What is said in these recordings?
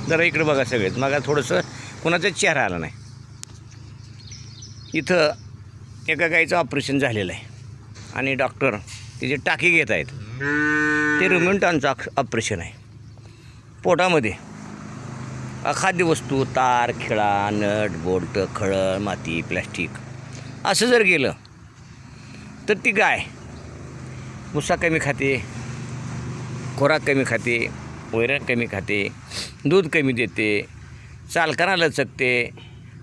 जरा इकडे बघा सगळेच. मग थोडंसं कोणाचा चेहरा आला नाही. इथं एका गाईचं ऑपरेशन झालेलं आहे आणि डॉक्टर तिचे टाकी घेत आहेत. ते रुमेंटांचं ऑपरेशन आहे. पोटामध्ये अखाद्य वस्तू, तार, खिळा, नट, बोल्ट, खळं, माती, प्लॅस्टिक असं जर गेलं तर ती गाय भुसा कमी खाते, खोराक कमी खाते, वैरण कमी खाते, दूध कमी देते, चालताना लचकते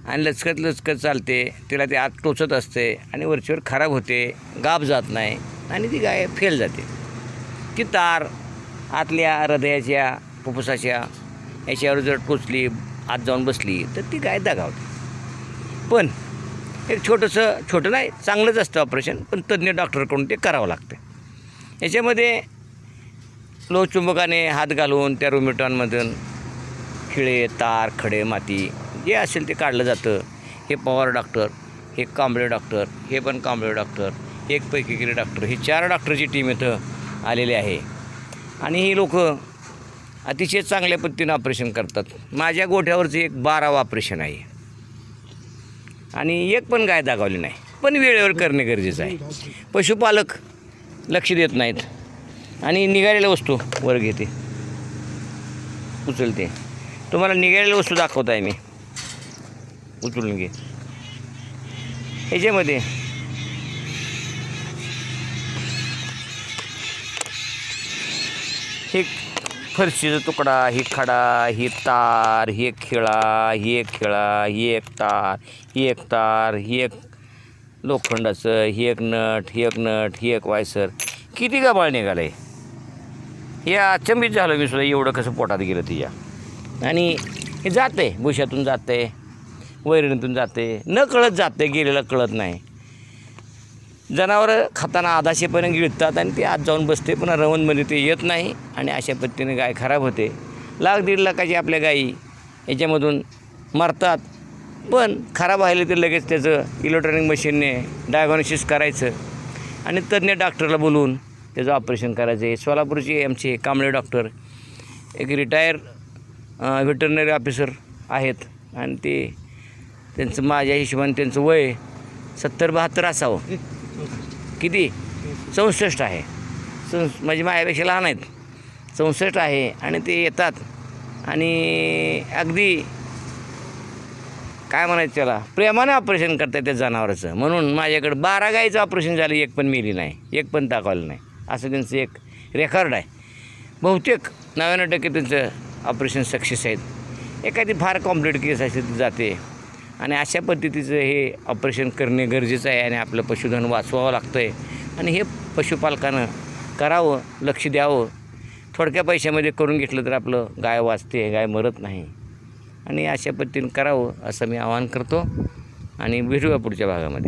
आणि लचकत चालते. तिला ते आत टोचत असते आणि वरचीवर खराब होते, गाभ जात नाही आणि ती गाय फेल जाते. ती तार आतल्या हृदयाच्या, फुफ्फुसाच्या याच्यावर जर टोचली, आत जाऊन बसली तर ती गाय दगावते. पण एक छोटं नाही, चांगलंच असतं ऑपरेशन, पण तज्ज्ञ डॉक्टरकडून ते करावं लागतं. याच्यामध्ये लोहचुंबकाने हात घालून त्या रुमेटॉनमधून खिळे, तार, खडे, माती जे असेल ते काढलं जातं. हे पवार डॉक्टर, हे कांबळे डॉक्टर, हे पण कांबळे डॉक्टर, एक पैकी डॉक्टर, ही 4 डॉक्टरची टीम इथं आलेली आहे आणि ही लोक अतिशय चांगल्या पद्धतीनं ऑपरेशन करतात. माझ्या गोठ्यावरचं एक 12वं ऑपरेशन आहे आणि एक पण गाय दागावली नाही. पण वेळेवर करणे गरजेचं आहे. पशुपालक लक्ष देत नाहीत आणि निघालेल्या वस्तू वर घेते, उचलते. तुम्हाला निघालेल्या वस्तू दाखवत आहे मी, उचलून घे. ह्याच्यामध्ये हे फरशीचा तुकडा, ही खडा, ही तार, ही एक खिळा, ही एक खिळा, ही एक तार, ही एक तार, ही एक लोखंडाचं, ही एक नट, ही एक नट, ही एक वायसर. किती गबाळ निघालं आहे. हे अचंबित झालं मी सुद्धा, एवढं कसं पोटात गेलं तिच्या. आणि हे जातं आहे, भुशातून जातं आहे, वैरणीतून जाते, न कळत जाते, गेलेलं कळत नाही. जनावरं खाताना आधाशेपर्यंत गिळतात आणि ते आत जाऊन बसते, पुन्हा रवणमध्ये ते येत नाही आणि अशा पद्धतीने गाय खराब होते. 1,00,000-1.5 लाखाची आपल्या गायी याच्यामधून मरतात. पण खराब व्हायला तर लगेच त्याचं इलेक्ट्रॉनिक मशीनने डायग्नोसिस करायचं आणि तज्ज्ञ डॉक्टरला बोलवून त्याचं ऑपरेशन करायचं आहे. सोलापूरचे आमचे कांबळे डॉक्टर एक रिटायर व्हेटरनरी ऑफिसर आहेत आणि त्यांचं माझ्या हिशोबाने त्यांचं वय 70-72 असावं. किती 64 आहे. म्हणजे माझ्यापेक्षा लहान आहेत, 64 आहे. आणि ते येतात आणि अगदी काय म्हणायचं त्याला, प्रेमाने ऑपरेशन करतात त्या जनावराचं. म्हणून माझ्याकडं 12 गाईचं ऑपरेशन झालं, एक पण मेली नाही, एक पण दाखवलं नाही, असं त्यांचं एक रेकॉर्ड आहे. बहुतेक 99% त्यांचं ऑपरेशन सक्सेस आहेत. एखादी फार कॉम्प्लिकेटेड केस असेल ती जाते आणि अशा पद्धतीचं हे ऑपरेशन करणे गरजेचं आहे आणि आपलं पशुधन वाचवावं लागतं आहे. आणि हे पशुपालकानं करावं, लक्ष द्यावं. थोडक्या पैशामध्ये करून घेतलं तर आपलं गाय वाचते, गाय मरत नाही. आणि अशा पद्धतीनं करावं असं मी आवाहन करतो आणि भेटूया पुढच्या भागामध्ये.